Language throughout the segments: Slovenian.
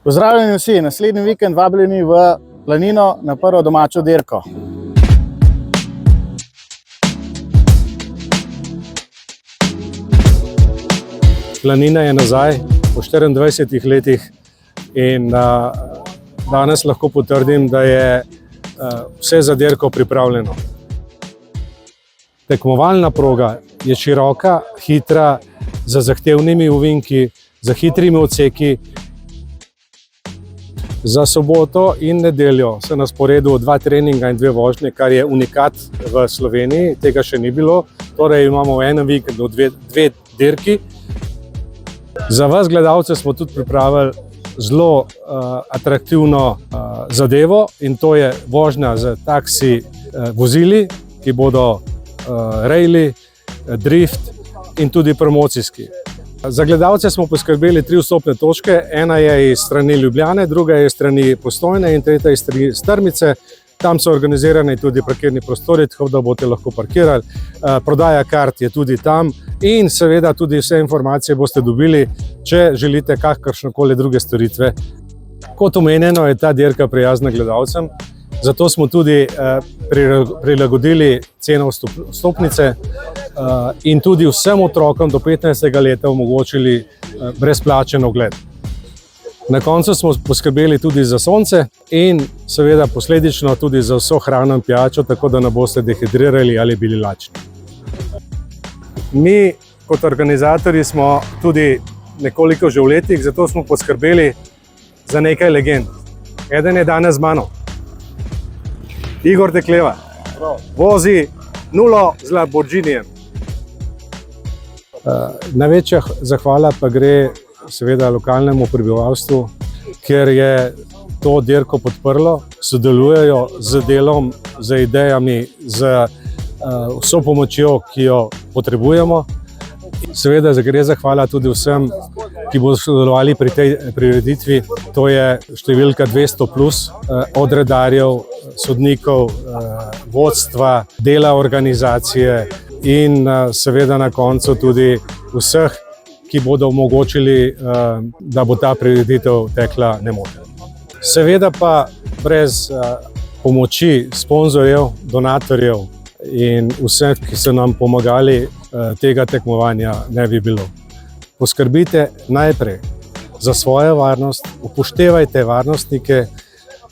Pozdravljeni vsi, naslednji vikend vabljeni v Planino na prvo domačo dirko. Planina je nazaj po 24 letih in danes lahko potrdim, da je vse za dirko pripravljeno. Tekmovalna proga je široka, hitra, z zahtevnimi ovinki, z hitrimi odseki. Za soboto in nedeljo se na sporedu 2 treninga in 2 vožnje, kar je unikat v Sloveniji, tega še ni bilo. Torej imamo v enem vikendu 2 dirki. Za vas gledalce smo tudi pripravili zelo atraktivno zadevo in to je vožnja z taksi vozili, ki bodo rejli, drift in tudi promocijski. Za gledalce smo poskrbeli 3 vstopne točke, ena je iz strani Ljubljane, druga je iz strani Postojne in tretja iz strani Strmice. Tam so organizirani tudi parkirni prostori, tako da boste lahko parkirali. Prodaja kart je tudi tam in seveda tudi vse informacije boste dobili, če želite kakršnekoli druge storitve. Kot omenjeno, je ta dirka prijazna gledalcem, zato smo tudi prilagodili ceno vstopnice in tudi vsem otrokom do 15. leta omogočili brezplačen ogled. Na koncu smo poskrbeli tudi za sonce in seveda posledično tudi za vso hrano in pijačo, tako da ne boste dehidrirali ali bili lačni. Mi kot organizatorji smo tudi nekoliko že v letih, zato smo poskrbeli za nekaj legend. Eden je danes z mano. Igor Dekleva vozi nulo z Lamborghinijem. Največja zahvala pa gre seveda lokalnemu prebivalstvu, ker je to dirko podprlo, sodelujejo z delom, z idejami, z vso pomočjo, ki jo potrebujemo. Seveda gre zahvala tudi vsem, ki bodo sodelovali pri tej prireditvi. To je številka 200+, od redarjev, sodnikov, vodstva, dela organizacije in seveda na koncu tudi vseh, ki bodo omogočili, da bo ta prireditev tekla nemoteno. Seveda pa brez pomoči sponzorjev, donatorjev in vseh, ki so nam pomagali, tega tekmovanja ne bi bilo. Poskrbite najprej za svojo varnost, upoštevajte varnostnike,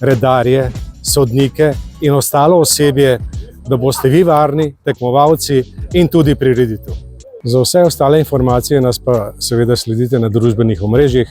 redarje, sodnike in ostalo osebje, da boste vi varni, tekmovalci in tudi prireditev. Za vse ostale informacije nas pa seveda sledite na družbenih omrežjih.